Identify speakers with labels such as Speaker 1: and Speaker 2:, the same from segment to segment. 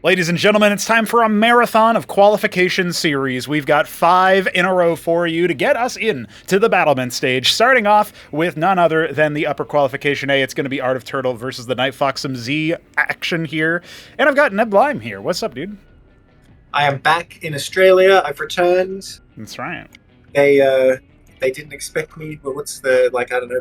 Speaker 1: Ladies and gentlemen, it's time for a marathon of qualification series. We've got 5 in a row for you to get us in to the battlement stage, starting off with none other than the upper qualification A. It's going to be Art of Turtle versus the TheNightFox, some Z action here. And I've got Demilune here. What's up, dude?
Speaker 2: I am back in Australia. I've returned.
Speaker 1: That's right.
Speaker 2: They didn't expect me. Well, what's the,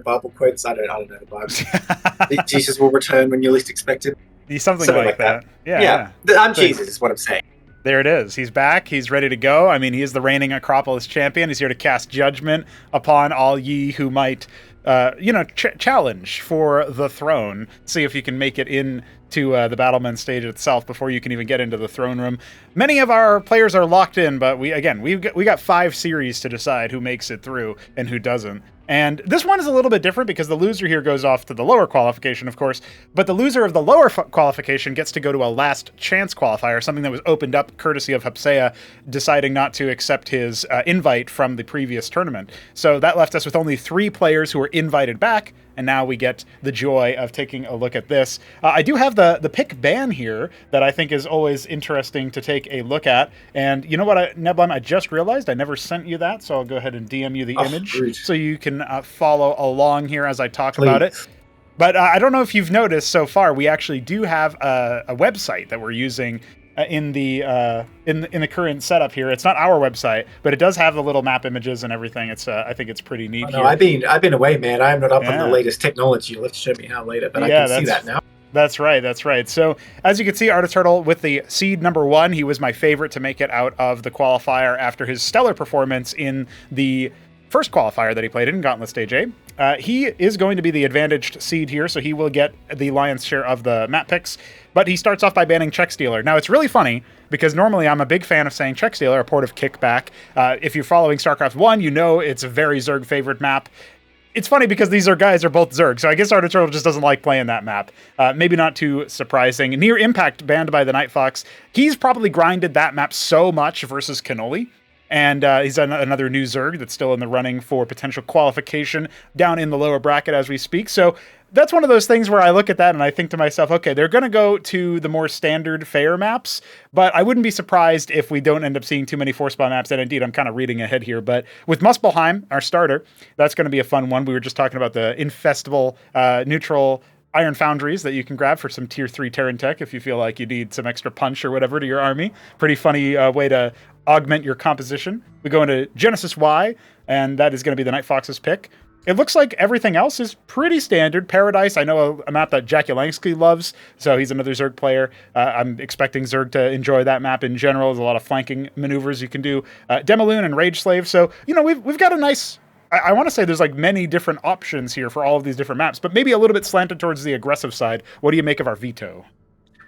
Speaker 2: Bible quotes? I don't know the Bible. Jesus will return when you're least expected.
Speaker 1: Something like that.
Speaker 2: Yeah. I'm Jesus, is what I'm saying.
Speaker 1: There it is. He's back. He's ready to go. I mean, he is the reigning Acropolis champion. He's here to cast judgment upon all ye who might, challenge for the throne. See if you can make it in to the battlement stage itself before you can even get into the throne room. Many of our players are locked in, but we got 5 series to decide who makes it through and who doesn't. And this one is a little bit different because the loser here goes off to the lower qualification, of course, but the loser of the lower qualification gets to go to a last chance qualifier, something that was opened up courtesy of Hapsea deciding not to accept his invite from the previous tournament. So that left us with only 3 players who were invited back, and now we get the joy of taking a look at this. I do have the pick ban here that I think is always interesting to take a look at. And you know what, Nebulon, I just realized I never sent you that, so I'll go ahead and DM you the image so you can follow along here as I talk about it. But I don't know if you've noticed so far, we actually do have a website that we're using in the current setup here. It's not our website, but it does have the little map images and everything. It's I think it's pretty neat.
Speaker 2: I've been away, man. I am not up on the latest technology. You'll have to show me how later, but I can see that now.
Speaker 1: That's right. So as you can see, Art of Turtle with the seed number 1, he was my favorite to make it out of the qualifier after his stellar performance in the first qualifier that he played in, Gauntlet Stage A. He is going to be the advantaged seed here, so he will get the lion's share of the map picks, but he starts off by banning Check Stealer. Now, it's really funny, because normally I'm a big fan of saying Check Stealer, a port of kickback. If you're following Starcraft 1, you know it's a very Zerg favorite map. It's funny because these guys are both Zerg, so I guess Art of Turtle just doesn't like playing that map. Maybe not too surprising. Near Impact, banned by the TheNightFox. He's probably grinded that map so much versus Cannoli. And he's another new Zerg that's still in the running for potential qualification down in the lower bracket as we speak. So that's one of those things where I look at that and I think to myself, okay, they're going to go to the more standard fair maps, but I wouldn't be surprised if we don't end up seeing too many force spawn maps. And indeed, I'm kind of reading ahead here, but with Muspelheim, our starter, that's going to be a fun one. We were just talking about the infestival neutral iron foundries that you can grab for some tier 3 Terran tech if you feel like you need some extra punch or whatever to your army. Pretty funny way to augment your composition. We go into Genesis Y, and that is going to be the TheNightFox's pick. It looks like everything else is pretty standard. Paradise, I know a map that Jack Yelansky loves, so he's another Zerg player. I'm expecting Zerg to enjoy that map in general. There's a lot of flanking maneuvers you can do. Demilune and Rageslave, so, we've got a nice... I want to say there's many different options here for all of these different maps, but maybe a little bit slanted towards the aggressive side. What do you make of our veto?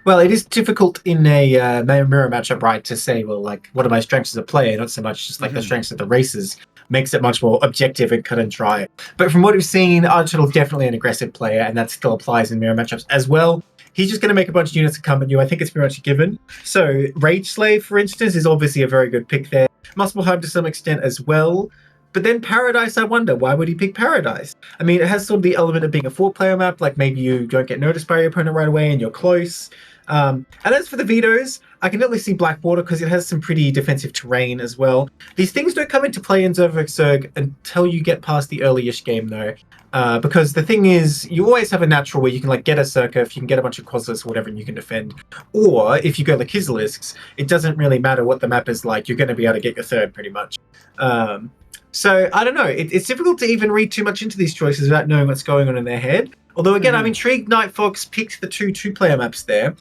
Speaker 2: Well, it is difficult in a mirror matchup, right, to say, well, what are my strengths as a player, not so much just the strengths of the races. Makes it much more objective and cut and dry. But from what we've seen, Art of Turtle is definitely an aggressive player, and that still applies in mirror matchups as well. He's just going to make a bunch of units to come at you. I think it's pretty much a given. So Rageslave, for instance, is obviously a very good pick there. Muspelheim to some extent as well. But then Paradise, I wonder, why would he pick Paradise? I mean, it has sort of the element of being a 4-player map, maybe you don't get noticed by your opponent right away and you're close. And as for the vetoes, I can definitely see Blackwater because it has some pretty defensive terrain as well. These things don't come into play in Zerg until you get past the early-ish game, though. Because the thing is, you always have a natural where you can get a Circa, if you can get a bunch of Quasars or whatever, and you can defend. Or if you go Kizilisks, it doesn't really matter what the map is like, you're going to be able to get your third pretty much. So, I don't know. It's difficult to even read too much into these choices without knowing what's going on in their head. Although, again, I'm intrigued TheNightFox picked the 2-player maps there.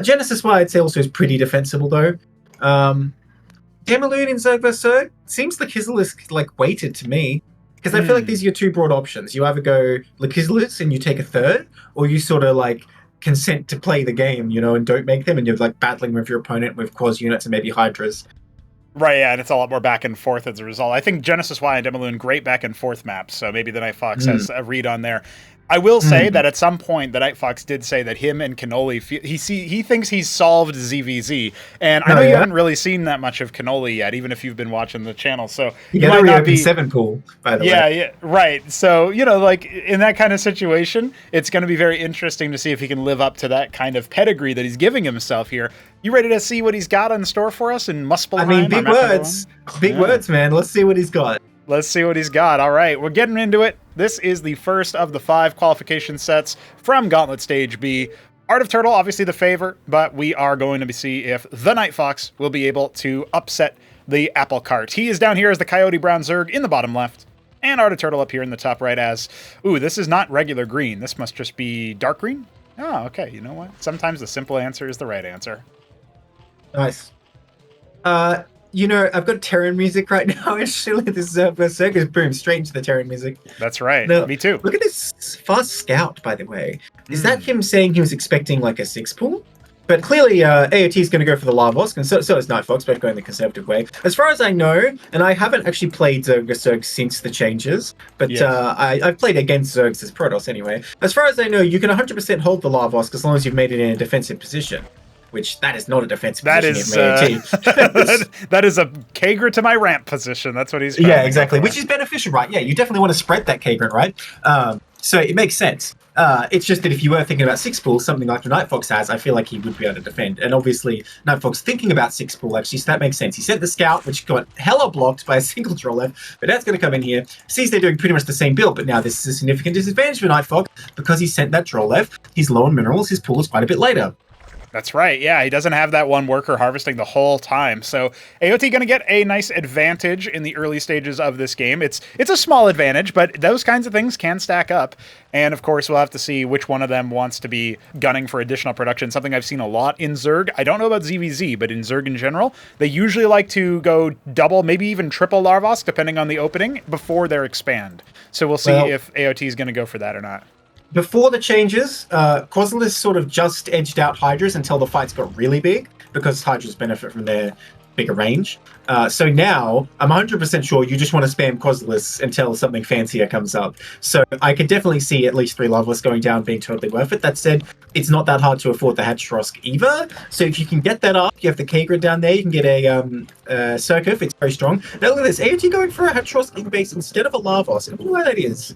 Speaker 2: Genesis Y, I'd say, also is pretty defensible, though. Demilune in Zerg vs. Zerg seems Lakizilisk, weighted to me. Because I feel like these are your 2 broad options. You either go Lakizilisk and you take a third, or you sort of, consent to play the game, and don't make them, and you're, battling with your opponent with Quas units and maybe Hydras.
Speaker 1: Right, yeah, and it's a lot more back and forth as a result. I think Genesis Y and Demilune, great back and forth maps, so maybe the TheNightFox has a read on there. I will say that at some point, the TheNightFox did say that him and Cannoli, he thinks he's solved ZVZ, and I know you haven't really seen that much of Cannoli yet, even if you've been watching the channel. So
Speaker 2: you might not be 7 pool, by the way.
Speaker 1: Yeah, right. So like in that kind of situation, it's going to be very interesting to see if he can live up to that kind of pedigree that he's giving himself here. You ready to see what he's got in store for us in Muspelheim?
Speaker 2: I mean, big words, man. Let's see what he's got.
Speaker 1: Let's see what he's got. All right, we're getting into it. This is the first of the 5 qualification sets from Gauntlet Stage B. Art of Turtle, obviously the favor, but we are going to see if the TheNightFox will be able to upset the apple cart. He is down here as the Coyote Brown Zerg in the bottom left, and Art of Turtle up here in the top right as, this is not regular green. This must just be dark green? Oh, okay. You know what? Sometimes the simple answer is the right answer.
Speaker 2: Nice. I've got Terran music right now. Actually, this Berserker is boom straight into the Terran music.
Speaker 1: That's right.
Speaker 2: Now,
Speaker 1: me too.
Speaker 2: Look at this fast scout, by the way. Is that him saying he was expecting like a 6 pool? But clearly, AOT is going to go for the Larvosk, and so is TheNightFox, both going the conservative way. As far as I know, and I haven't actually played Zerg since the changes, but yes. I've played against Zergs as Protoss anyway. As far as I know, you can 100% hold the Larvosk as long as you've made it in a defensive position. Which, that is not a defensive position.
Speaker 1: That is a Kagra to my ramp position. That's what he's trying
Speaker 2: Yeah, exactly. Which is beneficial, right? Yeah, you definitely want to spread that Kagra, right? So it makes sense. It's just that if you were thinking about 6 pool, something like the TheNightFox has, I feel like he would be able to defend. And obviously, TheNightFox thinking about 6 pool, actually, so that makes sense. He sent the Scout, which got hella blocked by a single Troll but that's going to come in here. Sees they're doing pretty much the same build, but now this is a significant disadvantage for TheNightFox because he sent that Troll He's low on minerals, his pool is quite a bit later.
Speaker 1: That's right. Yeah, he doesn't have that one worker harvesting the whole time. So AOT going to get a nice advantage in the early stages of this game. It's a small advantage, but those kinds of things can stack up. And of course, we'll have to see which one of them wants to be gunning for additional production. Something I've seen a lot in Zerg. I don't know about ZVZ, but in Zerg in general, they usually like to go double, maybe even triple Larvosk, depending on the opening, before they expand. So we'll see if AOT is going to go for that or not.
Speaker 2: Before the changes, Quasilis sort of just edged out Hydras until the fights got really big, because Hydras benefit from their bigger range. So now, I'm 100% sure you just want to spam Quasilis until something fancier comes up. So I could definitely see at least 3 Larvas going down being totally worth it. That said, it's not that hard to afford the Hatrosk either. So if you can get that up, you have the Kagra down there, you can get a Surkif, it's very strong. Now look at this, AOT going for a Hatrosk in base instead of a Larvos. I don't know why that is.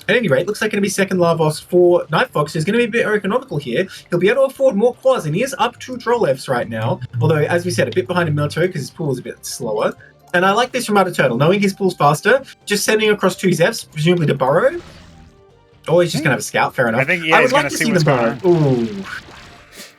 Speaker 2: At any rate, looks like going to be second Larvos for TheNightFox. He's going to be a bit economical here. He'll be able to afford more quads, and he is up 2 Trollefs right now. Although, as we said, a bit behind in military because his pool is a bit slower. And I like this from Art of Turtle, knowing his pool's faster, just sending across 2 Zefs, presumably to burrow. Oh, he's just going to have a scout, fair enough.
Speaker 1: I think, I would like to see the burrow.
Speaker 2: Ooh.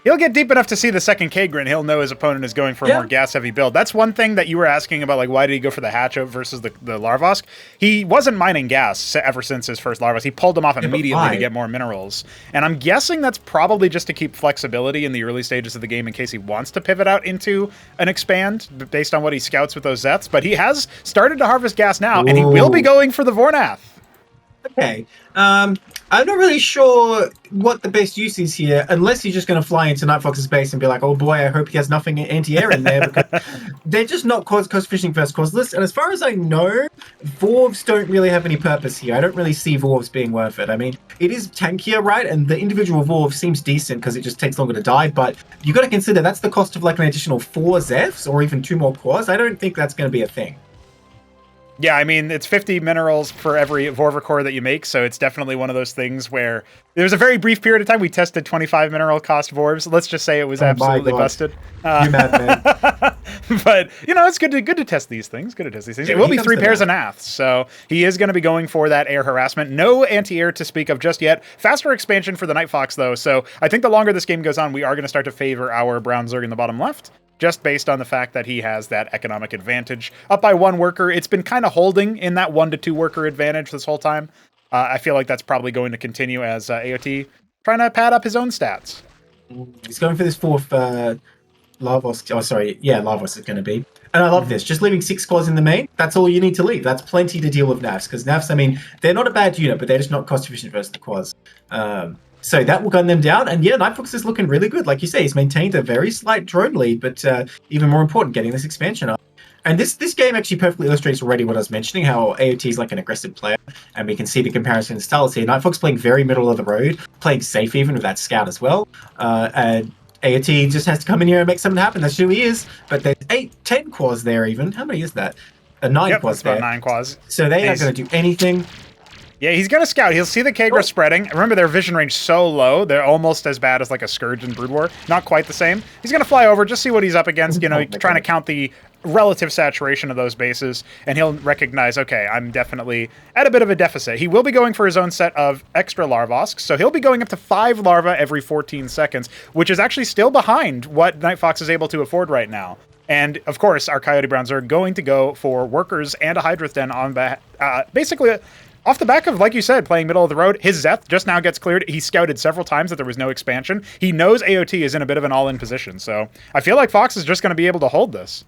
Speaker 1: He'll get deep enough to see the second Kagra, and he'll know his opponent is going for a more gas-heavy build. That's one thing that you were asking about, like, why did he go for the Hatcho versus the Larvosk? He wasn't mining gas ever since his first Larvosk. He pulled them off immediately to get more minerals. And I'm guessing that's probably just to keep flexibility in the early stages of the game in case he wants to pivot out into an expand based on what he scouts with those Zeths. But he has started to harvest gas now, and he will be going for the Vornath.
Speaker 2: Okay. I'm not really sure what the best use is here, unless he's just going to fly into TheNightFox's base and be like, oh boy, I hope he has nothing anti-air in there, because they're just not cost fishing versus Quasilis. And as far as I know, Vorvs don't really have any purpose here. I don't really see Vorvs being worth it. I mean, it is tankier, right? And the individual Vorv seems decent because it just takes longer to die, but you got to consider that's the cost of like an additional 4 Zefs or even 2 more Quas. I don't think that's going to be a thing.
Speaker 1: Yeah, I mean, it's 50 minerals for every Vorva core that you make, so it's definitely one of those things where there was a very brief period of time we tested 25 mineral cost Vorvs. Let's just say it was absolutely busted.
Speaker 2: You mad man.
Speaker 1: But, you know, it's good to test these things. It will be 3 pairs of Naths, so he is going to be going for that air harassment. No anti-air to speak of just yet. Faster expansion for the TheNightFox, though, so I think the longer this game goes on, we are going to start to favor our Brown Zerg in the bottom left, just based on the fact that he has that economic advantage. Up by 1 worker, it's been kind of holding in that 1 to 2 worker advantage this whole time. I feel like that's probably going to continue as AOT trying to pad up his own stats.
Speaker 2: He's going for this 4th Larvos. Oh, sorry. Yeah, Larvos is going to be. And I love this. Just leaving 6 Quads in the main, that's all you need to leave. That's plenty to deal with Navs, because Navs, I mean, they're not a bad unit, but they're just not cost efficient versus the Quads. So that will gun them down. And yeah, TheNightFox is looking really good. Like you say, he's maintained a very slight drone lead, but even more important, getting this expansion up. And this game actually perfectly illustrates already what I was mentioning, how AOT is like an aggressive player, and we can see the comparison in styles here. NightFox playing very middle of the road, playing safe even with that scout as well. And AOT just has to come in here and make something happen. That's who he is. But there's 10 quads there even. How many is that? 9 quads there.
Speaker 1: That's about 9 quads.
Speaker 2: So they aren't going to do anything.
Speaker 1: Yeah, he's going to scout. He'll see the Kagra spreading. Remember, their vision range so low. They're almost as bad as like a Scourge in Brood War. Not quite the same. He's going to fly over, just see what he's up against, trying to count the relative saturation of those bases, and he'll recognize, okay, I'm definitely at a bit of a deficit. He will be going for his own set of extra Larvosks, so he'll be going up to 5 larvae every 14 seconds, which is actually still behind what NightFox is able to afford right now. And, of course, our Coyote Browns are going to go for Workers and a Hydrith Den on basically off the back of, like you said, playing middle of the road. His Zeth just now gets cleared. He scouted several times that there was no expansion. He knows AOT is in a bit of an all-in position, so I feel like Fox is just going to be able to hold this.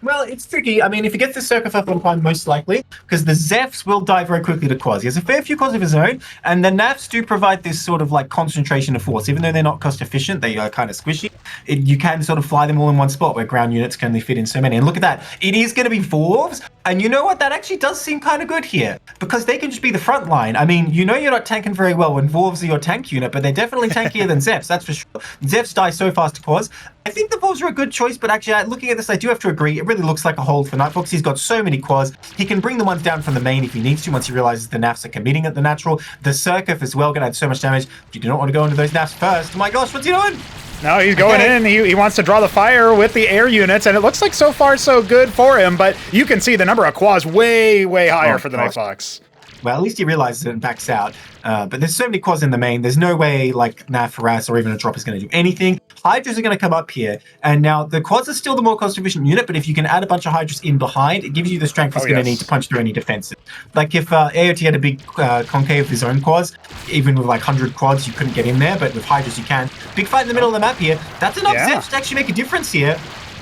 Speaker 2: Well, it's tricky. I mean, if he gets the Circuit up on time, most likely, because the Zephs will die very quickly to quads. He has a fair few quads of his own, and the Navs do provide this sort of like concentration of force. Even though they're not cost efficient, they are kind of squishy. You can sort of fly them all in one spot where ground units can only fit in so many. And look at that. It is going to be Dwarves. And you know what? That actually does seem kind of good here, because they can just be the front line. I mean, you're not tanking very well when Dwarves are your tank unit, but they're definitely tankier than Zephs, that's for sure. Zephs die so fast to quads. I think the Dwarves are a good choice, but actually, looking at this, I do have to agree. It really looks like a hold for NightFox. He's got so many quads. He can bring the ones down from the main if he needs to, once he realizes the Nafs are committing at the natural. The Circuit as well, going to add so much damage. You do not want to go into those Nafs first. Oh my gosh, what's he doing?
Speaker 1: No, he's going in. He wants to draw the fire with the air units, and it looks like so far so good for him, but you can see the number of quads way, way higher for the NightFox.
Speaker 2: Well, at least he realizes it and backs out. But there's so many quads in the main. There's no way like Nav Harass or even a drop is going to do anything. Hydras are going to come up here. And now the quads are still the more cost-efficient unit, but if you can add a bunch of Hydras in behind, it gives you the strength he's going to need to punch through any defenses. Like if AOT had a big concave of his own quads, even with like 100 quads, you couldn't get in there, but with Hydras you can. Big fight in the middle of the map here. That's enough Zephs to actually make a difference here.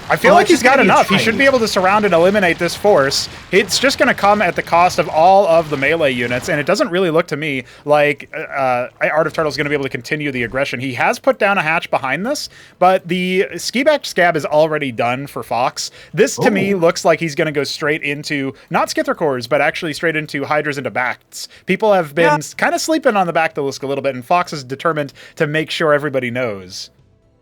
Speaker 1: I feel like he's got enough. He should be able to surround and eliminate this force. It's just going to come at the cost of all of the melee units, and it doesn't really look to me like Art of Turtle is going to be able to continue the aggression. He has put down a hatch behind this, but the ski-back scab is already done for Fox. This, to me, looks like he's going to go straight into, not Skithercores, but actually straight into Hydras into Bacts. People have been kind of sleeping on the Bactilisk a little bit, and Fox is determined to make sure everybody knows.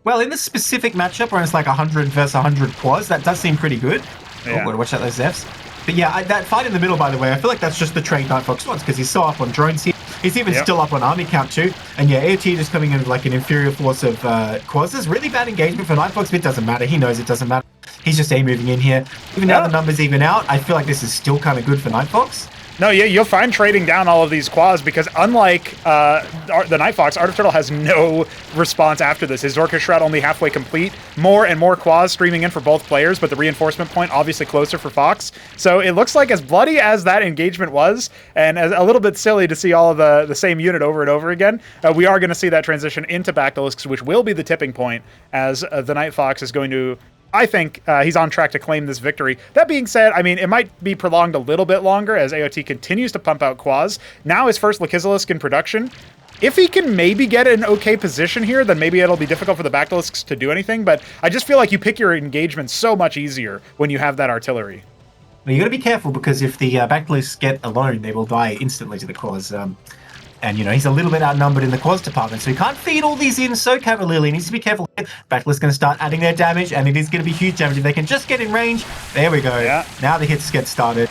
Speaker 2: Well, in this specific matchup where it's like 100 versus 100 quads, that does seem pretty good.
Speaker 1: Yeah.
Speaker 2: Oh, gotta watch out those Zephs. But yeah, that fight in the middle, by the way, I feel like that's just the trade NightFox wants, because he's so up on drones here. He's even still up on army count too. And yeah, AOT just coming in with like an inferior force of quads. This is really bad engagement for NightFox, but it doesn't matter. He knows it doesn't matter. He's just moving in here. Even now the numbers even out, I feel like this is still kind of good for NightFox.
Speaker 1: No, yeah, you'll find trading down all of these quads, because unlike the NightFox, Art of Turtle has no response after this. His Orca Shroud only halfway complete. More and more quads streaming in for both players, but the reinforcement point obviously closer for Fox. So it looks like, as bloody as that engagement was, and as a little bit silly to see all of the same unit over and over again, we are going to see that transition into Bactilisks, which will be the tipping point, as the NightFox is going to... I think he's on track to claim this victory. That being said, I mean, it might be prolonged a little bit longer as AOT continues to pump out quads. Now his first Lakizalisk in production. If he can maybe get an okay position here, then maybe it'll be difficult for the Bactilisks to do anything, but I just feel like you pick your engagement so much easier when you have that artillery.
Speaker 2: Well, you got to be careful, because if the Bactilisks get alone, they will die instantly to the quads. And, he's a little bit outnumbered in the quads department, so he can't feed all these in so cavalierly. He needs to be careful. Backlist going to start adding their damage, and it is going to be huge damage if they can just get in range. There we go. Yeah. Now the hits get started.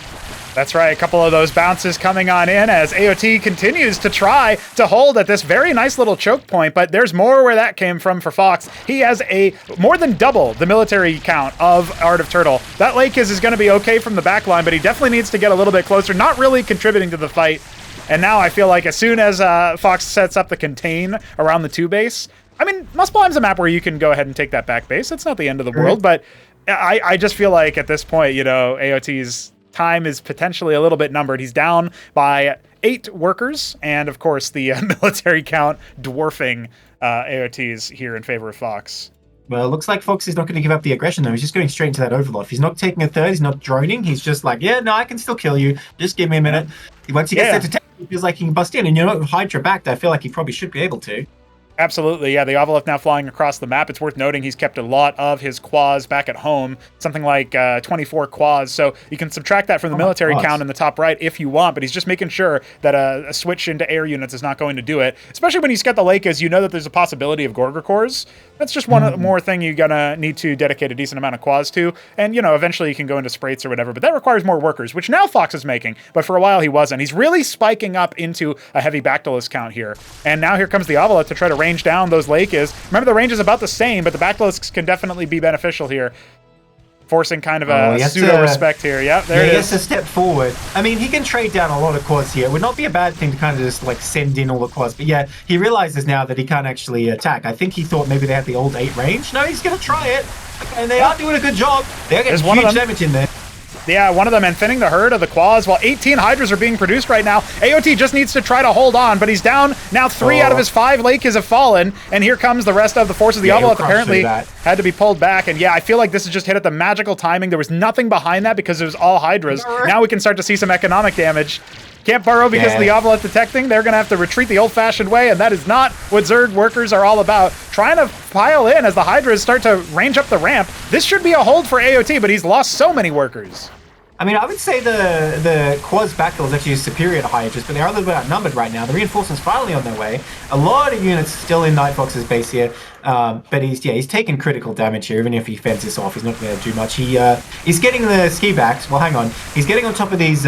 Speaker 1: That's right. A couple of those bounces coming on in as AOT continues to try to hold at this very nice little choke point, but there's more where that came from for Fox. He has more than double the military count of Art of Turtle. That Lake is going to be okay from the back line, but he definitely needs to get a little bit closer, not really contributing to the fight. And now I feel like as soon as Fox sets up the contain around the 2 base, I mean, Muspelheim's a map where you can go ahead and take that back base. It's not the end of the world, but I just feel like at this point, AOT's time is potentially a little bit numbered. He's down by 8 workers, and of course the military count dwarfing AOT's here in favor of Fox.
Speaker 2: Well, it looks like Fox is not going to give up the aggression, though. He's just going straight into that overlord. If he's not taking a third, he's not droning. He's just like, yeah, no, I can still kill you. Just give me a minute. Once he gets there to 10, he feels like he can bust in. And with Hydra backed, I feel like he probably should be able to.
Speaker 1: Absolutely, yeah. The Ovolith now flying across the map. It's worth noting he's kept a lot of his quads back at home, something like 24 quads. So you can subtract that from the military count in the top right if you want, but he's just making sure that a switch into air units is not going to do it. Especially when you get the lake, as you know that there's a possibility of Gorger cores. That's just one more thing you're gonna need to dedicate a decent amount of quads to. And eventually you can go into spraits or whatever, but that requires more workers, which now Fox is making, but for a while he wasn't. He's really spiking up into a heavy Bactylus count here. And now here comes the Ovolith to try to range down those lake is. Remember, the range is about the same, but the Bactylisks can definitely be beneficial here. Forcing kind of a pseudo-respect here. Yep, there it is.
Speaker 2: He has to step forward. I mean, he can trade down a lot of quads here. It would not be a bad thing to kind of just like send in all the quads. But yeah, he realizes now that he can't actually attack. I think he thought maybe they had the old 8 range. No, he's going to try it. And they are doing a good job. They're getting huge damage in there.
Speaker 1: Yeah, one of them, and thinning the herd of the quads while 18 Hydras are being produced right now. AOT just needs to try to hold on, but he's down. Now 3 out of his 5 Lakes have fallen, and here comes the rest of the forces. The Ovolith apparently had to be pulled back, and yeah, I feel like this is just hit at the magical timing. There was nothing behind that because it was all Hydras. Now we can start to see some economic damage. Can't burrow because of the Ovolith detecting. They're going to have to retreat the old-fashioned way, and that is not what Zerg workers are all about. Trying to pile in as the Hydras start to range up the ramp. This should be a hold for AOT, but he's lost so many workers.
Speaker 2: I mean, I would say the quads Bactyl is actually superior to Hydras, but they are a little bit outnumbered right now. The reinforcements finally on their way. A lot of units still in NightFox's base here, but he's taking critical damage here. Even if he fends this off, he's not going to do much. He's getting the ski backs. Well, hang on. He's getting on top of these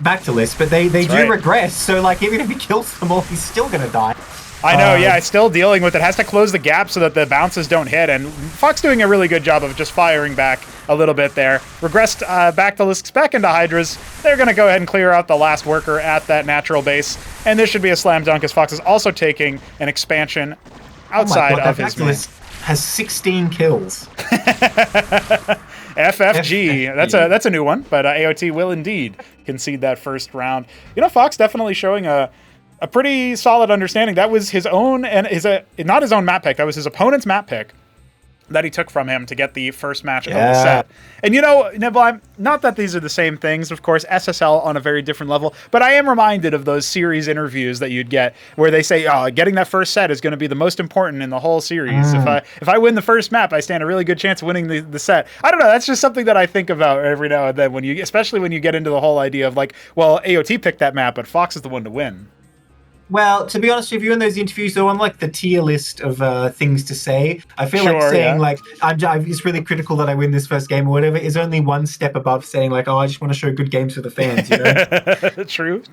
Speaker 2: Bactylists, but they do regress. So, like, even if he kills them all, he's still going to die.
Speaker 1: I know, yeah, it's still dealing with it. Has to close the gap so that the bounces don't hit, and Fox doing a really good job of just firing back a little bit there. Regressed Bactylisks back into Hydras. They're going to go ahead and clear out the last worker at that natural base, and this should be a slam dunk as Fox is also taking an expansion outside of his base.
Speaker 2: Has 16 kills.
Speaker 1: FFG. That's a new one, but AOT will indeed concede that first round. Fox definitely showing a pretty solid understanding. That was his own, and not his own map pick. That was his opponent's map pick that he took from him to get the first match of the set. And Nibble, not that these are the same things, of course, SSL on a very different level, but I am reminded of those series interviews that you'd get where they say, getting that first set is going to be the most important in the whole series. If I win the first map, I stand a really good chance of winning the set. I don't know, that's just something that I think about every now and then, especially when you get into the whole idea of like, well, AOT picked that map, but Fox is the one to win.
Speaker 2: Well, to be honest, if you're in those interviews, they're on like the tier list of things to say. I feel like saying like, it's really critical that I win this first game or whatever is only one step above saying like, I just want to show good games for the fans,
Speaker 1: True.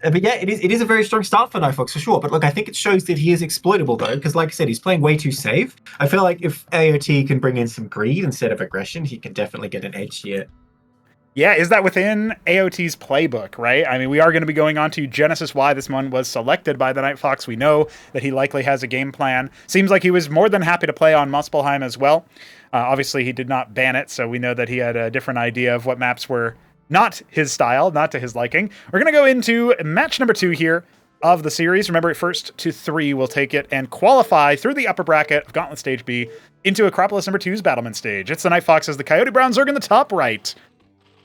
Speaker 2: But yeah, it is a very strong start for NightFox for sure. But look, I think it shows that he is exploitable though, because like I said, he's playing way too safe. I feel like if AOT can bring in some greed instead of aggression, he can definitely get an edge here.
Speaker 1: Yeah, is that within AOT's playbook, right? I mean, we are going to be going on to Genesis why this one was selected by the NightFox. We know that he likely has a game plan. Seems like he was more than happy to play on Muspelheim as well. Obviously, he did not ban it, so we know that he had a different idea of what maps were not his style, not to his liking. We're going to go into match number 2 here of the series. Remember, first to 3 will take it and qualify through the upper bracket of Gauntlet Stage B into Acropolis number 2's Battlement Stage. It's the NightFox as the Coyote Brown Zerg in the top right.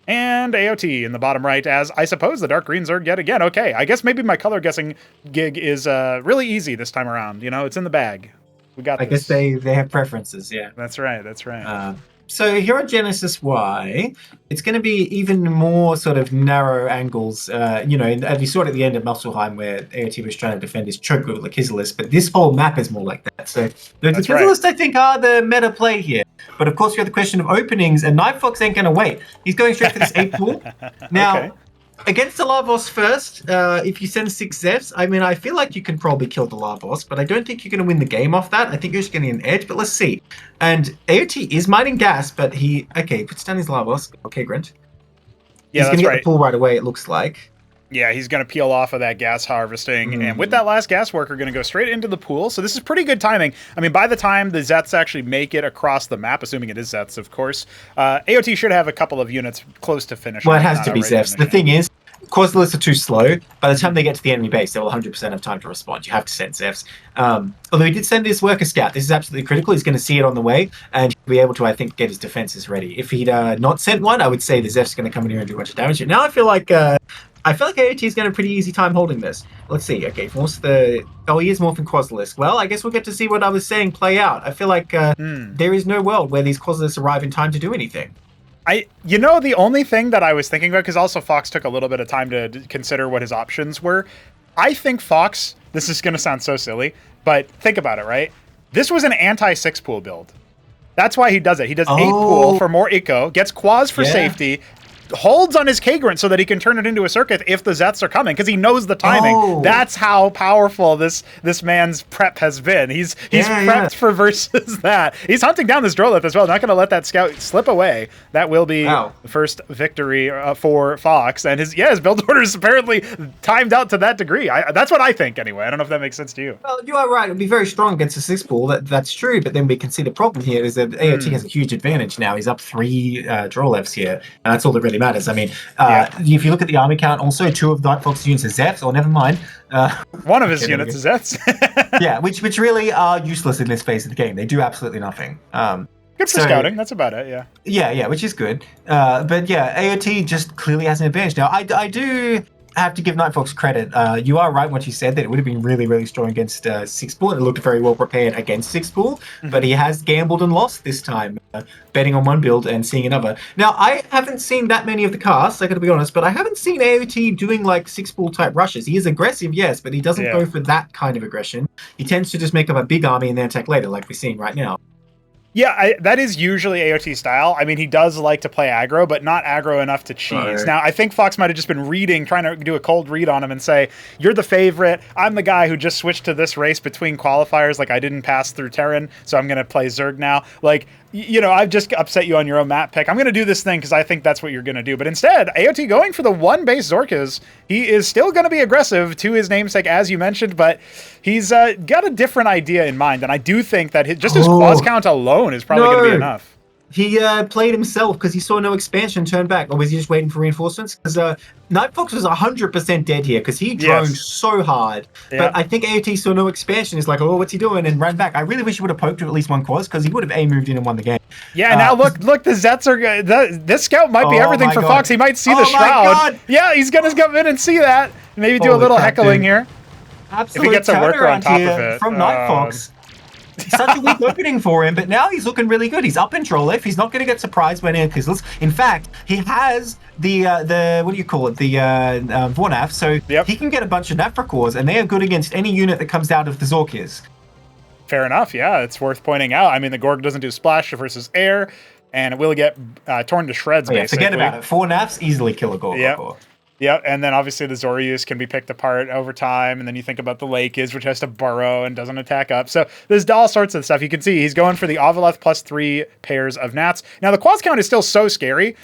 Speaker 1: And AOT in the bottom right as, I suppose, the Dark Green Zerg yet again. Okay, I guess maybe my color guessing gig is really easy this time around. It's in the bag. We got this.
Speaker 2: I guess they have preferences, yeah.
Speaker 1: That's right.
Speaker 2: So here on Genesis Y, it's going to be even more sort of narrow angles. As you saw it at the end of Muspelheim where AOT was trying to defend his choke with Lakizalis, but this whole map is more like that. So the Lakizalis, I think, are the meta play here. But of course, we have the question of openings, and NightFox ain't going to wait. He's going straight for this 8 pool. Now, against the Lavos first, if you send 6 Zevs, I mean, I feel like you can probably kill the Lavos, but I don't think you're going to win the game off that. I think you're just getting an edge, but let's see. And AOT is mining gas, but he puts down his Lavos. Okay, Grant.
Speaker 1: Yeah,
Speaker 2: he's going to get the pool right away, it looks like.
Speaker 1: Yeah, he's going to peel off of that gas harvesting, and with that last gas worker, going to go straight into the pool. So this is pretty good timing. I mean, by the time the Zets actually make it across the map, assuming it is Zets, of course, AOT should have a couple of units close to finishing.
Speaker 2: Well, it has to be Zets. The thing is, Quaslists are too slow. By the time they get to the enemy base, they will 100% have time to respond. You have to send Zevs. Although he did send this worker scout. This is absolutely critical. He's going to see it on the way, and he'll be able to, I think, get his defenses ready. If he'd not sent one, I would say the Zev's going to come in here and do a bunch of damage. Now I feel like I feel like AOT is going to have a pretty easy time holding this. Let's see. Okay, what's the... Oh, he is morphing Quaslisk. Well, I guess we'll get to see what I was saying play out. I feel like there is no world where these Quaslisks arrive in time to do anything.
Speaker 1: The only thing that I was thinking about, because also Fox took a little bit of time to consider what his options were. I think Fox, this is going to sound so silly, but think about it, right? This was an anti-6 pool build. That's why he does it. He does 8 pool for more eco, gets Quas for safety, holds on his K-Grunt so that he can turn it into a circuit if the Zeths are coming, because he knows the timing. That's how powerful this man's prep has been. He's prepped for versus that. He's hunting down this Drolith as well. Not going to let that scout slip away. That will be the first victory for Fox. And his build order is apparently timed out to that degree. That's what I think anyway. I don't know if that makes sense to you.
Speaker 2: Well, you are right. It would be very strong against a 6 pool. That's true. But then we can see the problem here is that AOT has a huge advantage now. He's up 3 Droliths here. And that's all that really matters. I mean, if you look at the army count, also 2 of NightFox's units are Zeths, or never mind.
Speaker 1: One of his units is Zeths.
Speaker 2: which really are useless in this phase of the game. They do absolutely nothing.
Speaker 1: Good for scouting. That's about it,
Speaker 2: Yeah, which is good. But yeah, AOT just clearly has an advantage. Now, I do have to give NightFox credit. You are right when you said that it would have been really, really strong against 6 pool. It looked very well prepared against 6 pool, but he has gambled and lost this time, betting on one build and seeing another. Now, I haven't seen that many of the casts, I gotta be honest, but I haven't seen AOT doing like 6 pool type rushes. He is aggressive, yes, but he doesn't go for that kind of aggression. He tends to just make up a big army and then attack later, like we're seeing right now.
Speaker 1: Yeah, that is usually AOT style. I mean, he does like to play aggro, but not aggro enough to cheese. Right. Now, I think Fox might have just been trying to do a cold read on him and say, you're the favorite. I'm the guy who just switched to this race between qualifiers. Like, I didn't pass through Terran, so I'm going to play Zerg now. Like, I've just upset you on your own map pick. I'm going to do this thing because I think that's what you're going to do. But instead, AOT going for the 1 base Zorkas, he is still going to be aggressive to his namesake, as you mentioned, but he's got a different idea in mind. And I do think that his Quas count alone is probably going to be enough.
Speaker 2: He played himself because he saw no expansion turn back. Or was he just waiting for reinforcements? Because NightFox was 100% dead here because he droned so hard. But I think AOT saw no expansion. He's like, oh, what's he doing? And ran back. I really wish he would have poked to at least 1 Quas because he would have moved in and won the game.
Speaker 1: Yeah, now look, the Zets are... this scout might be everything for Fox. He might see the Shroud. Yeah, he's going to come in and see that. Maybe do a little heckling here.
Speaker 2: Absolute
Speaker 1: if he gets a worker on top of it.
Speaker 2: From NightFox. Such a weak opening for him, but now he's looking really good. He's up in Drolith. He's not going to get surprised by any Kizzles. In fact, he has the what do you call it? The Vornaf, so he can get a bunch of Nafracors, and they are good against any unit that comes out of the Zorkias.
Speaker 1: Fair enough, yeah. It's worth pointing out. I mean, the Gorg doesn't do splash versus air, and it will get torn to shreds, basically.
Speaker 2: Forget about it. 4 Nafs easily kill a Gorg.
Speaker 1: Yeah, and then obviously the Zorius can be picked apart over time, and then you think about the Lakis, which has to burrow and doesn't attack up. So there's all sorts of stuff. You can see he's going for the Ovaleth plus 3 pairs of Nats. Now, the Quas count is still so scary.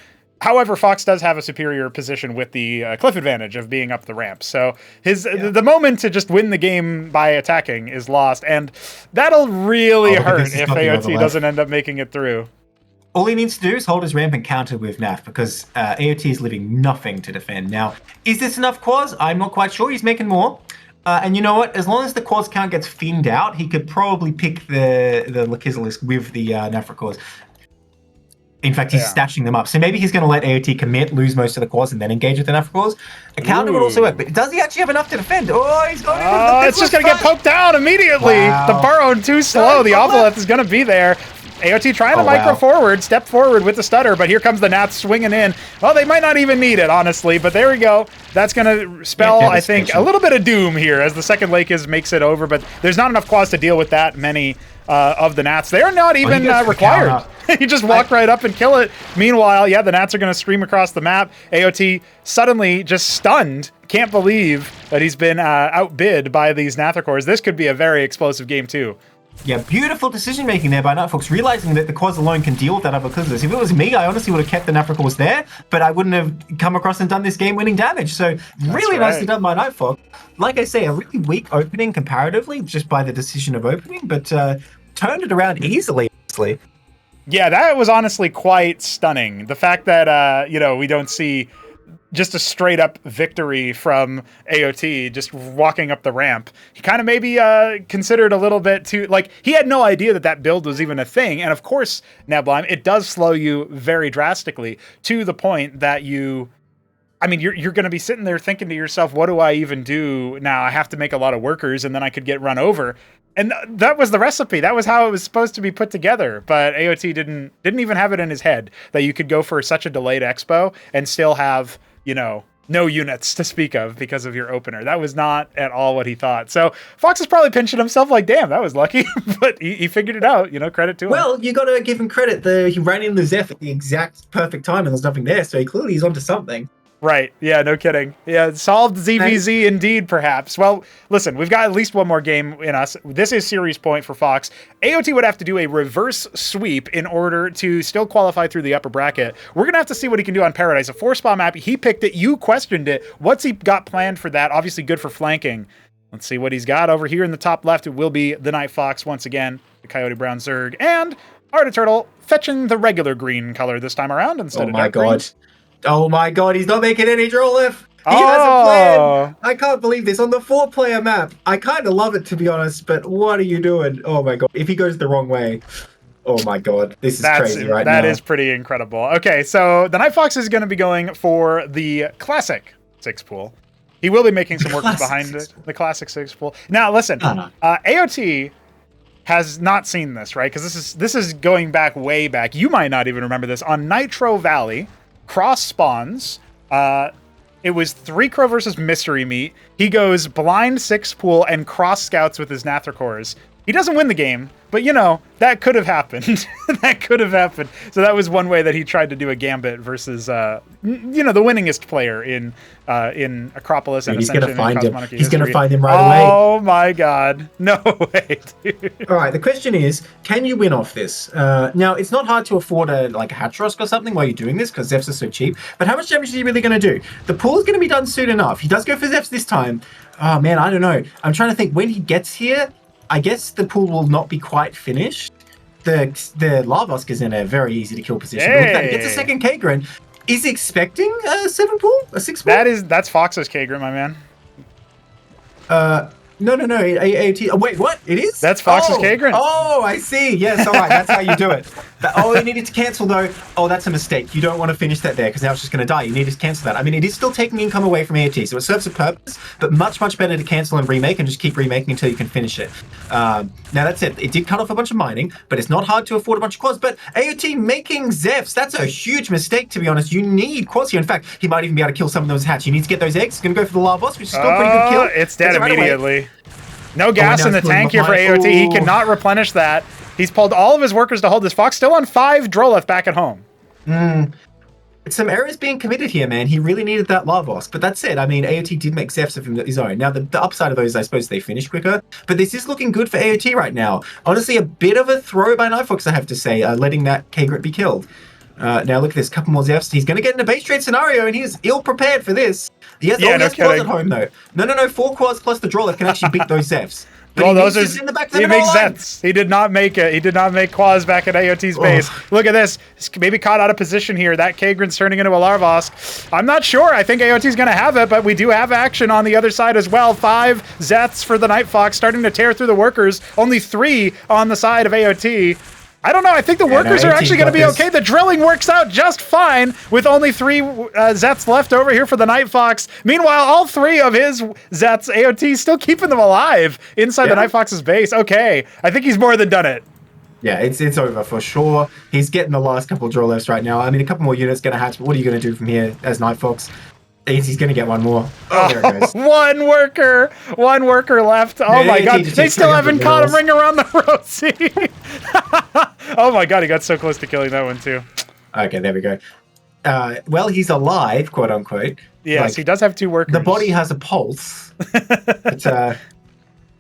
Speaker 1: However, Fox does have a superior position with the cliff advantage of being up the ramp. So the moment to just win the game by attacking is lost, and that'll really hurt if AOT doesn't end up making it through.
Speaker 2: All he needs to do is hold his ramp and counter with NAF because AOT is leaving nothing to defend. Now, is this enough Quas? I'm not quite sure. He's making more. And you know what? As long as the Quas count gets thinned out, he could probably pick the Lakizalisk with the Nafracors. In fact, he's stashing them up. So maybe he's going to let AOT commit, lose most of the Quas, and then engage with the Nafracors. A counter would also work. But does he actually have enough to defend? Oh, he's got it.
Speaker 1: It's just going to get poked down immediately. Wow. The burrow too slow. The Ovaleth is going to be there. AOT trying to micro forward, step forward with the stutter, but here comes the Nats swinging in. Well, they might not even need it, honestly, but there we go. That's going to spell, I think, a little bit of doom here as the second Lakis makes it over, but there's not enough Quas to deal with that many of the Nats. They're not even required. You just walk right up and kill it. Meanwhile, the Nats are going to stream across the map. AOT suddenly just stunned. Can't believe that he's been outbid by these Nathracors. This could be a very explosive game, too.
Speaker 2: Yeah, beautiful decision-making there by NightFox, realizing that the Quas alone can deal with that other Clizzlers. If it was me, I honestly would have kept the Nafracors there, but I wouldn't have come across and done this game-winning damage. So really nicely done by NightFox. Like I say, a really weak opening comparatively, just by the decision of opening, but turned it around easily, honestly.
Speaker 1: Yeah, that was honestly quite stunning. The fact that, we don't see just a straight up victory from AOT, just walking up the ramp. He kind of maybe considered a little bit too, like, he had no idea that that build was even a thing. And of course, Nebulheim, it does slow you very drastically to the point that you I mean, you're going to be sitting there thinking to yourself, what do I even do now? I have to make a lot of workers and then I could get run over. And that was the recipe. That was how it was supposed to be put together. But AOT didn't even have it in his head that you could go for such a delayed expo and still have, no units to speak of because of your opener. That was not at all what he thought. So Fox is probably pinching himself like, damn, that was lucky. But he figured it out, credit to him.
Speaker 2: Well, you got to give him credit. He ran in the Zeph at the exact perfect time and there's nothing there. So clearly he's onto something.
Speaker 1: Right. Yeah, no kidding. Yeah, solved ZVZ indeed, perhaps. Well, listen, we've got at least one more game in us. This is series point for Fox. AOT would have to do a reverse sweep in order to still qualify through the upper bracket. We're going to have to see what he can do on Paradise. A 4-spot map. He picked it. You questioned it. What's he got planned for that? Obviously good for flanking. Let's see what he's got over here in the top left. It will be the TheNightFox once again, the Coyote Brown Zerg, and Artiturtle fetching the regular green color this time around instead of dark green.
Speaker 2: Oh my god, he's not making any draw left. He has a plan. I can't believe this on the 4-player map. I kind of love it, to be honest, but what are you doing? Oh my god, if he goes the wrong way. Oh my god, this is crazy right now.
Speaker 1: That is pretty incredible. Okay, so the TheNightFox is going to be going for the classic 6 pool. He will be making some workers behind it. The classic 6 pool. Now, listen, AOT has not seen this, right? Because this is going back way back. You might not even remember this. On Nitro Valley, cross spawns. It was 3 Crow versus Mystery Meat. He goes blind 6 pool and cross scouts with his Nathracores. He doesn't win the game, but that could have happened. That could have happened. So that was one way that he tried to do a gambit versus the winningest player in Acropolis and Ascension and Cosmonarchy.
Speaker 2: He's gonna find him right away.
Speaker 1: Oh my god. No way, dude.
Speaker 2: Alright, the question is, can you win off this? Now, it's not hard to afford a Hatrosk or something while you're doing this, because Zephs are so cheap, but how much damage is he really gonna do? The pool is gonna be done soon enough. He does go for Zephs this time. Oh man, I don't know. I'm trying to think, when he gets here, I guess the pool will not be quite finished. The Larvosk is in a very easy to kill position. Hey. Look at that, he gets a second Kagrin. Is he expecting a 7 pool? A 6 pool?
Speaker 1: That's Fox's Kagrin, my man.
Speaker 2: No. AOT. Oh, wait, what? It is?
Speaker 1: That's Fox's Kagrin.
Speaker 2: Oh, I see. Yes, all right. That's how you do it. You needed to cancel, though. Oh, that's a mistake. You don't want to finish that there because now it's just going to die. You need to cancel that. I mean, it is still taking income away from AOT, so it serves a purpose, but much, much better to cancel and remake and just keep remaking until you can finish it. Now, that's it. It did cut off a bunch of mining, but it's not hard to afford a bunch of quads. But AOT making Zephs, that's a huge mistake, to be honest. You need quads here. In fact, he might even be able to kill some of those hatch. You need to get those eggs. He's going to go for the Larvosk, which is still a pretty good kill.
Speaker 1: It's dead immediately. No gas in the tank here for AOT. He cannot replenish that. He's pulled all of his workers to hold this Fox. Still on 5 Droleth back at home.
Speaker 2: Some errors being committed here, man. He really needed that Larvosk. But that's it. I mean, AOT did make Zephs of his own. Now, the upside of those, I suppose, they finish quicker. But this is looking good for AOT right now. Honestly, a bit of a throw by TheNightFox, I have to say, letting that Kagrit be killed. Now, look at this. Couple more Zephs. He's going to get in a base trade scenario, and he is ill-prepared for this. He has quads at home, though. No. 4 quads plus the Droleth can actually beat those Zephs.
Speaker 1: Well, those are in the back. He makes sense. He did not make it. He did not make quads back at AOT's base. Look at this. He's maybe caught out of position here. That Kagrin's turning into a Larvosk. I'm not sure. I think AOT's going to have it, but we do have action on the other side as well. 5 Zeths for the TheNightFox starting to tear through the workers. Only 3 on the side of AOT. I don't know. I think the workers are actually going to be okay. The drilling works out just fine with only 3 Zeths left over here for the TheNightFox. Meanwhile, all 3 of his Zeths, AOT, still keeping them alive inside the TheNightFox's base. Okay. I think he's more than done it.
Speaker 2: Yeah, it's over for sure. He's getting the last couple of draw lefts right now. I mean, a couple more units going to hatch, but what are you going to do from here as TheNightFox? He's going to get one more. Oh, there it goes.
Speaker 1: One worker left. Oh, my God. They still haven't caught him. Ring around the rosy. Oh, my God. He got so close to killing that one, too.
Speaker 2: Okay, there we go. Well, he's alive, quote unquote.
Speaker 1: Yes, he does have 2 workers.
Speaker 2: The body has a pulse. But,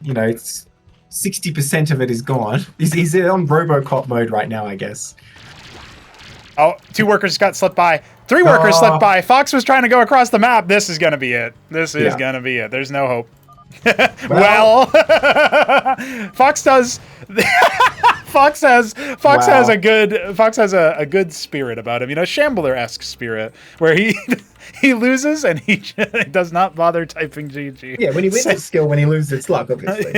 Speaker 2: it's 60% of it is gone. He's on Robocop mode right now, I guess.
Speaker 1: Oh, 2 workers got slipped by. 3 workers slipped by. Fox was trying to go across the map. This is going to be it. This is going to be it. There's no hope. Well, Fox does. Fox has a good spirit about him, Shambler-esque spirit, where he loses and he does not bother typing GG.
Speaker 2: Yeah, when he wins, it's skill. When he loses, it's luck, obviously.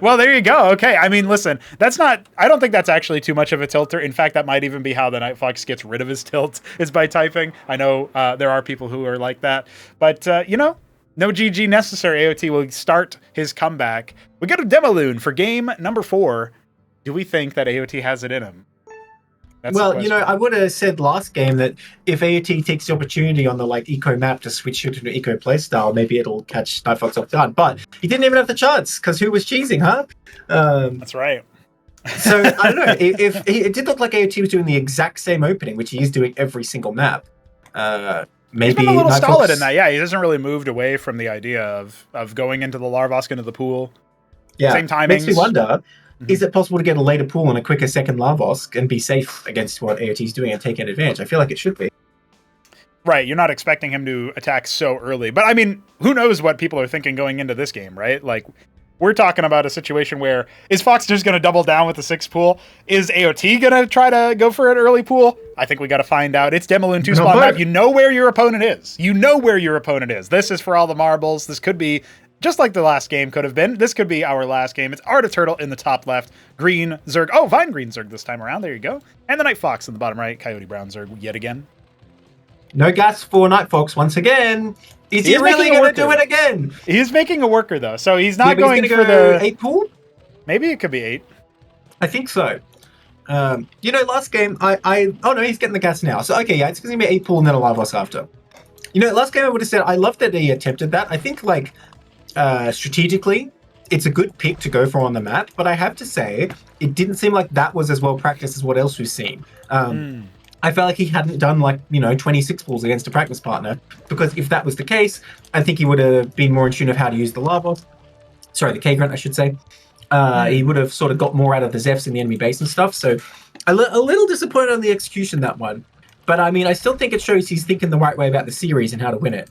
Speaker 1: Well, there you go. Okay, I mean, listen, I don't think that's actually too much of a tilter. In fact, that might even be how the TheNightFox gets rid of his tilt, is by typing. I know there are people who are like that, but no GG necessary. AOT will start his comeback. We go to Demilune for game number 4. Do we think that AOT has it in him?
Speaker 2: Well, I would have said last game that if AOT takes the opportunity on the eco map to switch it to an eco playstyle, maybe it'll catch TheNightFox off guard. But he didn't even have the chance because who was cheesing, huh?
Speaker 1: That's right.
Speaker 2: So I don't know. If it did look like AOT was doing the exact same opening, which he is doing every single map. Maybe
Speaker 1: he's been a little stolid in that. Yeah, he hasn't really moved away from the idea of going into the Larvosk into the pool.
Speaker 2: Yeah,
Speaker 1: same timings.
Speaker 2: Makes me wonder. Is it possible to get a later pool and a quicker second Larvosk and be safe against what AOT's doing and taking advantage? I feel like it should be.
Speaker 1: Right, you're not expecting him to attack so early. But, I mean, who knows what people are thinking going into this game, right? We're talking about a situation where, is Fox just going to double down with the 6 pool? Is AOT going to try to go for an early pool? I think we got to find out. It's Demilune 2-spawn map. You know where your opponent is. This is for all the marbles. This could be... just like the last game could have been. This could be our last game. It's Art of Turtle in the top left. Green Zerg. Oh, Vine Green Zerg this time around. There you go. And the TheNightFox in the bottom right. Coyote Brown Zerg yet again.
Speaker 2: No gas for TheNightFox once again. Is he really going to do it again?
Speaker 1: He's making a worker, though. So he's not going for the...
Speaker 2: 8 pool?
Speaker 1: Maybe it could be 8.
Speaker 2: I think so. Last game, oh no, he's getting the gas now. So, okay, yeah, it's going to be 8 pool and then a Larvosk after. Last game I would have said, I love that he attempted that. I think, strategically, it's a good pick to go for on the map, but I have to say, it didn't seem like that was as well practiced as what else we've seen. I felt like he hadn't done 26 balls against a practice partner, because if that was the case, I think he would have been more in tune of how to use the Larvosk. Sorry, the K-Grunt, I should say. He would have sort of got more out of the Zephyrs in the enemy base and stuff, so a little disappointed on the execution, that one. But I mean, I still think it shows he's thinking the right way about the series and how to win it.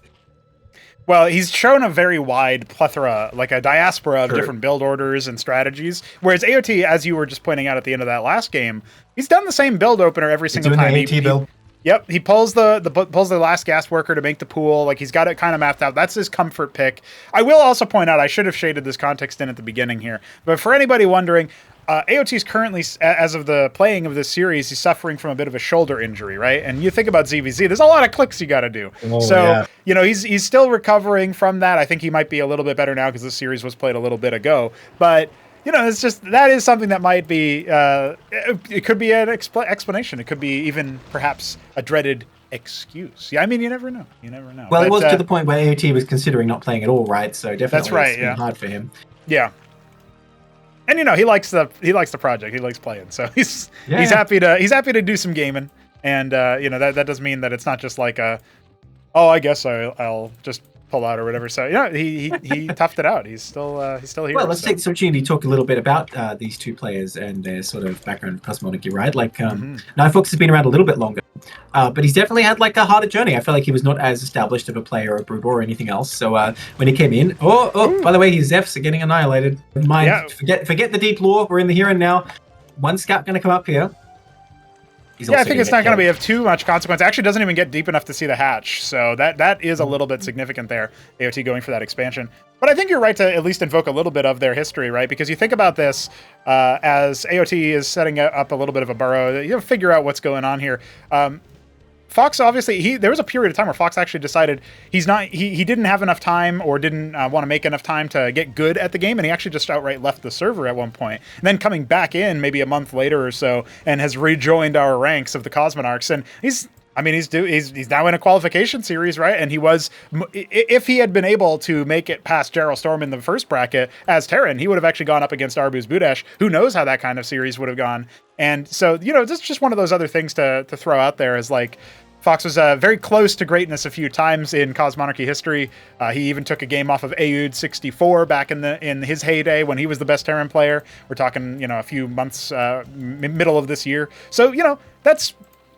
Speaker 1: Well, he's shown a very wide plethora, a diaspora of different build orders and strategies. Whereas AOT, as you were just pointing out at the end of that last game, he's done the same build opener every single time.
Speaker 2: The AOT build.
Speaker 1: Yep, he pulls the last gas worker to make the pool. He's got it kind of mapped out. That's his comfort pick. I will also point out, I should have shaded this context in at the beginning here, but for anybody wondering, AOT is currently, as of the playing of this series, he's suffering from a bit of a shoulder injury, right? And you think about ZVZ, there's a lot of clicks you got to do. He's still recovering from that. I think he might be a little bit better now because the series was played a little bit ago. But, it's just, that is something that might be, it could be an explanation. It could be even perhaps a dreaded excuse. Yeah, I mean, you never know.
Speaker 2: Well, it was to the point where AOT was considering not playing at all, right? So definitely
Speaker 1: that's right,
Speaker 2: it's been hard for him.
Speaker 1: Yeah. And he likes the project. He likes playing, so he's happy to do some gaming. And that does mean that it's not just I guess I'll just pull out or whatever. So he toughed it out. He's still here.
Speaker 2: Well, let's take this opportunity to talk a little bit about these two players and their sort of background in Cosmonarchy, right? TheNightFox has been around a little bit longer, but he's definitely had a harder journey. I feel like he was not as established of a player or brood or anything else. So when he came in, by the way, his Zephs are getting annihilated. Never mind. Yeah. Forget the deep lore. We're in the here and now. One scout going to come up here.
Speaker 1: I think it's not going to be of too much consequence. Actually, doesn't even get deep enough to see the hatch, so that is a little bit significant there. AOT going for that expansion, but I think you're right to at least invoke a little bit of their history, right? Because you think about this as AOT is setting up a little bit of a burrow. Figure out what's going on here. Fox, obviously, there was a period of time where Fox actually decided he didn't have enough time or didn't want to make enough time to get good at the game, and he actually just outright left the server at one point. And then coming back in maybe a month later or so, and has rejoined our ranks of the Cosmonarchs, and he's now in a qualification series, right? And he was, if he had been able to make it past Gerald Storm in the first bracket as Terran, he would have actually gone up against Arbuz Budesh. Who knows how that kind of series would have gone? And so, this is just one of those other things to throw out there is Fox was very close to greatness a few times in Cosmonarchy history. He even took a game off of Aoud 64 back in his heyday when he was the best Terran player. We're talking, a few months, middle of this year. So, that's...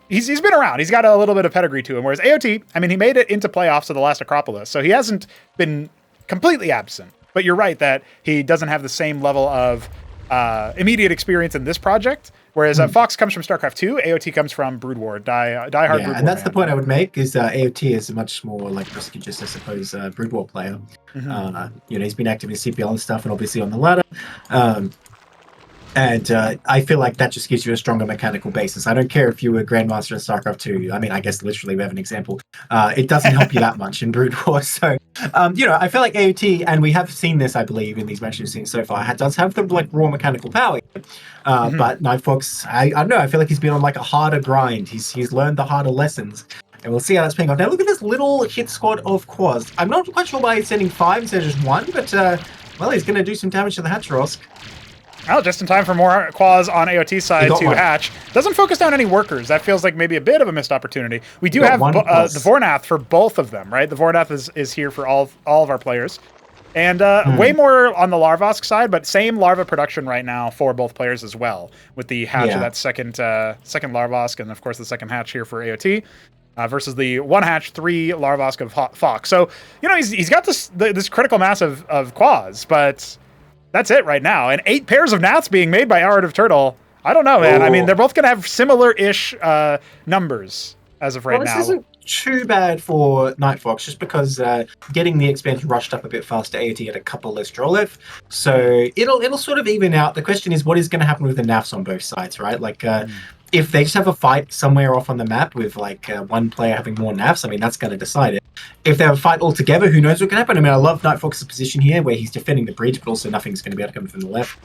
Speaker 1: He's been around. He's got a little bit of pedigree to him. Whereas AOT, he made it into playoffs of the last Acropolis. So he hasn't been completely absent. But you're right that he doesn't have the same level of immediate experience in this project. Whereas Fox comes from StarCraft 2, AOT comes from Brood War, diehard Brood War.
Speaker 2: And that's
Speaker 1: man.
Speaker 2: the point I would make, is AOT is a much more like prestigious, I suppose, Brood War player. He's been active in CPL and stuff, and obviously on the ladder. And I feel like that just gives you a stronger mechanical basis. I don't care if you were Grandmaster in StarCraft 2. I mean, I guess literally we have an example. It doesn't help you that much in Brood War. So, I feel like AOT, and we have seen this, I believe, in these matches we've seen so far, does have the like raw mechanical power. But NightFox, I don't know, I feel like he's been on like a harder grind. He's learned the harder lessons. And we'll see how that's paying off. Now look at this little hit squad of Quaz. I'm not quite sure why he's sending 5 instead of just 1, but he's going to do some damage to the Hatcherosk.
Speaker 1: Oh, just in time for more Quaz on AOT side to hatch. Doesn't focus down any workers. That feels like maybe a bit of a missed opportunity. We do have the Vornath for both of them, right? The Vornath is here for all of our players. And way more on the Larvosk side, but same larva production right now for both players as well, with the hatch of that second Larvosk, and of course the second hatch here for AOT. Versus the 1 hatch, 3 Larvosk of Fox. So, he's got this critical mass of Quaz, but that's it right now. And 8 pairs of Nats being made by Art of Turtle. I don't know, man. I mean, they're both going to have similar-ish numbers as of right now.
Speaker 2: This isn't too bad for NightFox, just because getting the expansion rushed up a bit faster, AOT had a couple less draw left. So it'll sort of even out. The question is, what is going to happen with the NAFs on both sides, right? Like, if they just have a fight somewhere off on the map with like one player having more NAFs, I mean, that's going to decide it. If they have a fight all together, who knows what can happen? I mean, I love NightFox's position here where he's defending the bridge, but also nothing's going to be able to come from the left.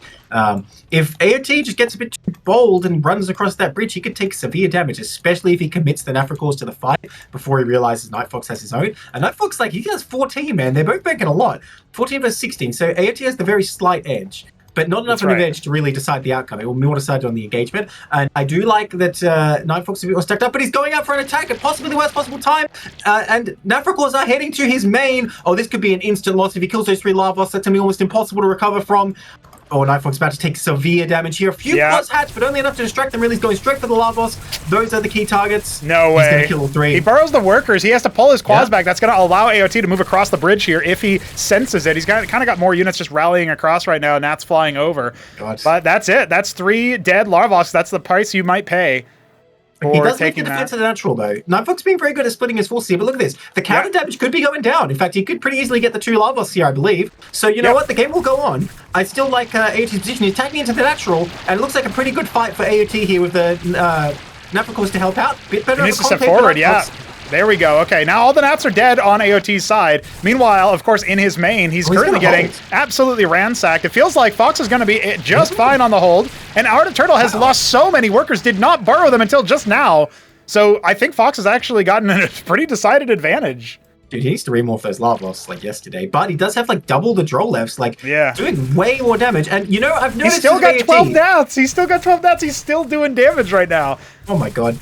Speaker 2: If AOT just gets a bit too bold and runs across that bridge, he could take severe damage, especially if he commits the Nafracors to the fight before he realizes NightFox has his own. And NightFox, like, he has 14, man. They're both banking a lot. 14 versus 16. So AOT has the very slight edge, but not enough of an edge to really decide the outcome. It will be more decided on the engagement. And I do like that NightFox is a bit more stacked up, but he's going up for an attack at possibly the worst possible time. And Nafracors are heading to his main. Oh, this could be an instant loss. If he kills those 3 Larvos, that's going to be almost impossible to recover from. Oh, NightFox about to take severe damage here. A few plus hatch, but only enough to distract them. Really, he's going straight for the Larvos. Those are the key targets.
Speaker 1: No way.
Speaker 2: He's going to kill all 3.
Speaker 1: He burrows the workers. He has to pull his Quaz back. That's going to allow AOT to move across the bridge here if he senses it. He's kind of got more units just rallying across right now, and Nat's flying over. But that's it. That's 3 dead Larvos. That's the price you might pay.
Speaker 2: He does make the defense of the natural, though. NightFox being very good at splitting his forces here, but look at this. The counter damage could be going down. In fact, he could pretty easily get the 2 Larvos here, I believe. So, you know what? The game will go on. I still like AOT's position. He's attacking into the natural, and it looks like a pretty good fight for AOT here with the Nafracors to help out. Bit better.
Speaker 1: He needs to step forward, There we go. Okay, now all the Nats are dead on AOT's side. Meanwhile, of course, in his main, he's currently getting absolutely ransacked. It feels like Fox is going to be just fine on the hold. And Art of Turtle has lost so many workers, did not burrow them until just now. So I think Fox has actually gotten a pretty decided advantage.
Speaker 2: Dude, he needs to remorph those Larvos like yesterday, but he does have like double the draw lefts, like doing way more damage. And I've noticed
Speaker 1: he's still got 12 Nats. He's still got 12 Nats. He's still doing damage right now.
Speaker 2: Oh my god.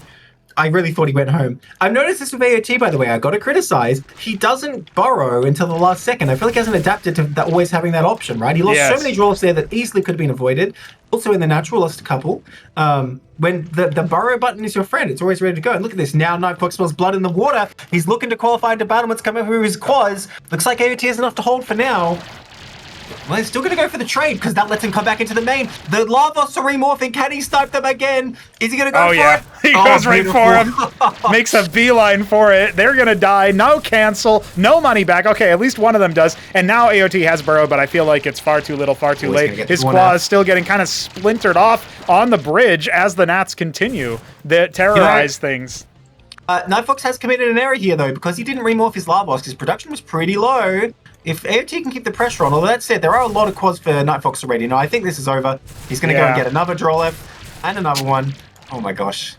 Speaker 2: I really thought he went home. I've noticed this with AOT, by the way. I got to criticize. He doesn't burrow until the last second. I feel like he hasn't adapted to that, always having that option, right? He lost so many draws there that easily could have been avoided. Also in the natural, lost a couple. When the burrow button is your friend, it's always ready to go. And look at this. Now NightFox smells blood in the water. He's looking to qualify into battlements coming through his Quaz. Looks like AOT has enough to hold for now. Well, he's still going to go for the trade because that lets him come back into the main. The Larvos are remorphing. Can he snipe them again? Is he going to go for it?
Speaker 1: He goes right for him. Makes a beeline for it. They're going to die. No cancel. No money back. Okay, at least one of them does. And now AOT has burrowed, but I feel like it's far too little, far too late. His Quaz is still getting kind of splintered off on the bridge as the Nats continue to terrorize things.
Speaker 2: NightFox has committed an error here, though, because he didn't remorph his Larvos. His production was pretty low. If AOT can keep the pressure on, although that said, there are a lot of quads for NightFox already. Now, I think this is over. He's going to go and get another draw left and another one. Oh my gosh.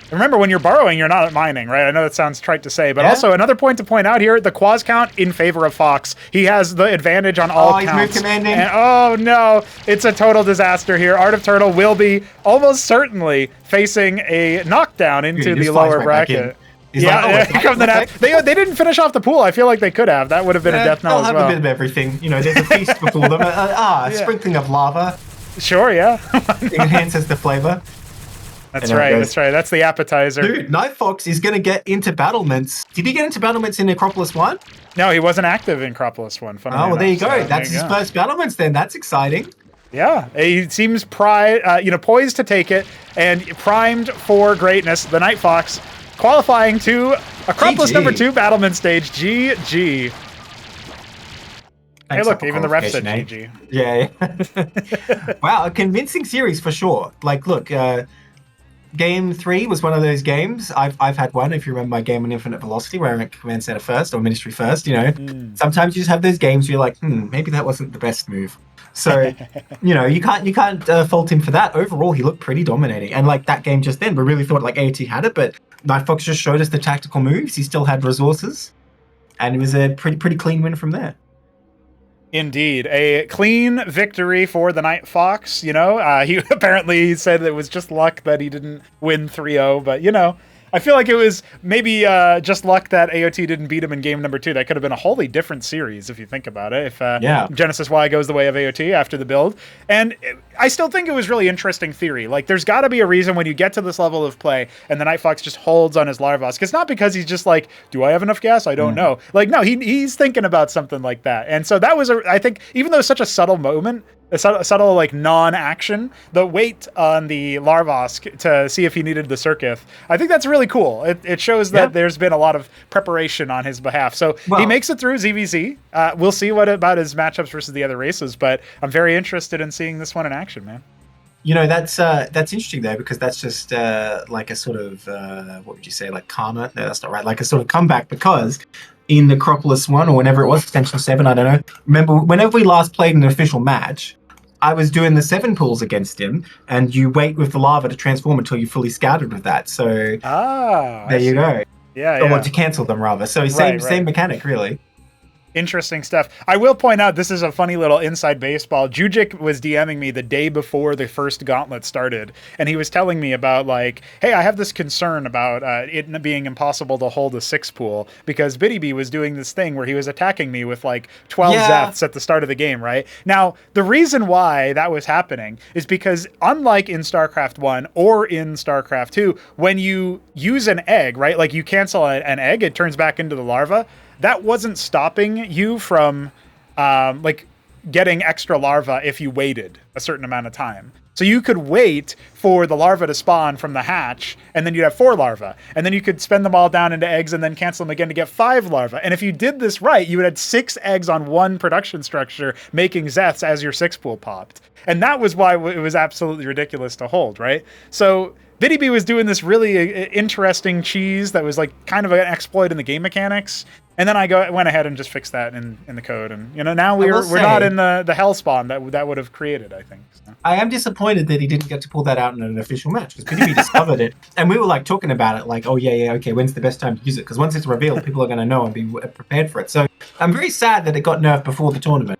Speaker 1: Remember, when you're borrowing, you're not mining, right? I know that sounds trite to say, but also another point to point out here, the Quaz count in favor of Fox. He has the advantage on all counts.
Speaker 2: He's moved commanding.
Speaker 1: And, oh no, it's a total disaster here. Art of Turtle will be almost certainly facing a knockdown into the lower bracket. Here comes the Nats. They didn't finish off the pool. I feel like they could have. That would have been a death knell as well.
Speaker 2: They'll have a bit of everything. There's a feast before them. Sprinkling of lava.
Speaker 1: Sure, yeah.
Speaker 2: Enhances the flavor.
Speaker 1: That's right. That's the appetizer.
Speaker 2: Dude, NightFox is going to get into battlements. Did he get into battlements in Necropolis 1?
Speaker 1: No, he wasn't active in Acropolis 1.
Speaker 2: Oh, well, there you go. That's his first battlements then. That's exciting.
Speaker 1: Yeah, he seems poised to take it and primed for greatness. The TheNightFox qualifying to Acropolis
Speaker 2: GG.
Speaker 1: number 2 battlement stage. GG. Hey, look, even the ref said GG.
Speaker 2: Yeah. Wow, a convincing series for sure. Like, look, Game 3 was one of those games. I've had one, if you remember my game on Infinite Velocity, where I went Command Center first or Ministry first, Sometimes you just have those games where you're like, maybe that wasn't the best move. So, you can't fault him for that. Overall, he looked pretty dominating. And like that game just then, we really thought like AOT had it, but TheNightFox just showed us the tactical moves. He still had resources. And it was a pretty clean win from there.
Speaker 1: Indeed, a clean victory for the TheNightFox. He apparently said it was just luck that he didn't win 3-0, but I feel like it was maybe just luck that AOT didn't beat him in game number 2. That could have been a wholly different series if you think about it. If Genesis Y goes the way of AOT after the build. And I still think it was really interesting theory. Like, there's got to be a reason when you get to this level of play and the TheNightFox just holds on his Larvask. It's not because he's just like, do I have enough gas? I don't know. Like, no, he's thinking about something like that. And so that was, I think, even though it's such a subtle moment, a subtle like non-action, the wait on the Larvask to see if he needed the Circuith, I think that's really cool. It shows that there's been a lot of preparation on his behalf. So he makes it through ZVZ. We'll see what about his matchups versus the other races, but I'm very interested in seeing this one in action, man.
Speaker 2: That's interesting though, because that's just like a sort of what would you say, like karma? No, that's not right. Like a sort of comeback, because in the Acropolis 1 or whenever it was, Extension 7, I don't know. Remember, whenever we last played an official match, I was doing the 7 pools against him, and you wait with the lava to transform until you fully scouted with that. So there you go.
Speaker 1: Yeah,
Speaker 2: or to cancel them rather. So same mechanic, really.
Speaker 1: Interesting stuff. I will point out, this is a funny little inside baseball. Jujic was DMing me the day before the first gauntlet started, and he was telling me about like, hey, I have this concern about it being impossible to hold a 6 pool because BiddyB was doing this thing where he was attacking me with like 12 Zeths at the start of the game, right? Now, the reason why that was happening is because unlike in StarCraft 1 or in StarCraft 2, when you use an egg, right, like you cancel an egg, it turns back into the larva. That wasn't stopping you from like getting extra larva if you waited a certain amount of time. So you could wait for the larva to spawn from the hatch, and then you'd have 4 larvae. And then you could spend them all down into eggs and then cancel them again to get 5 larvae. And if you did this right, you would have 6 eggs on one production structure making Zeths as your 6 pool popped. And that was why it was absolutely ridiculous to hold, right? So BiddyB was doing this really interesting cheese that was like kind of an exploit in the game mechanics. And then I went ahead and just fixed that in the code. And, now we're not in the hell spawn that would have created, I think. So.
Speaker 2: I am disappointed that he didn't get to pull that out in an official match, because BiddyB discovered it. And we were like talking about it like, oh, yeah, okay, when's the best time to use it? Because once it's revealed, people are going to know and be prepared for it. So I'm very sad that it got nerfed before the tournament.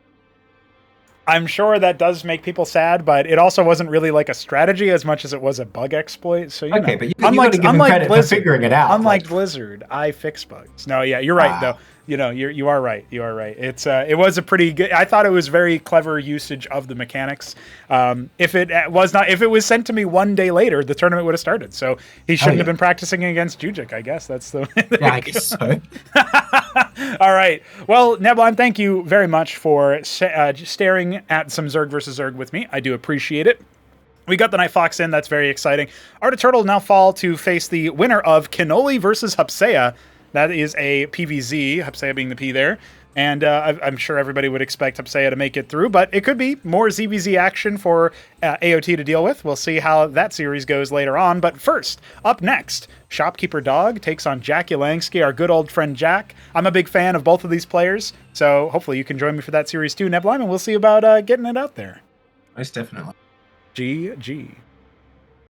Speaker 1: I'm sure that does make people sad, but it also wasn't really like a strategy as much as it was a bug exploit. So
Speaker 2: but you got to give him credit for figuring it out.
Speaker 1: Unlike Blizzard, I fix bugs. No, yeah, you're right though. You are right. You are right. It was a pretty good. I thought it was very clever usage of the mechanics. If it was sent to me one day later, the tournament would have started. So he shouldn't have been practicing against Jujic. I guess that's the.
Speaker 2: I guess so.
Speaker 1: All right. Well, Neblime, thank you very much for staring at some Zerg versus Zerg with me. I do appreciate it. We got the TheNightFox in. That's very exciting. Artiturtle now fall to face the winner of Cannoli versus Hupsea. That is a PVZ, Hupsea being the P there. And I'm sure everybody would expect Hupsea to make it through, but it could be more ZVZ action for AOT to deal with. We'll see how that series goes later on. But first, up next, Shopkeeper Dog takes on Jack Yelangsky, our good old friend Jack. I'm a big fan of both of these players, so hopefully you can join me for that series too, Neblime, and we'll see about getting it out there.
Speaker 2: Most definitely.
Speaker 1: GG.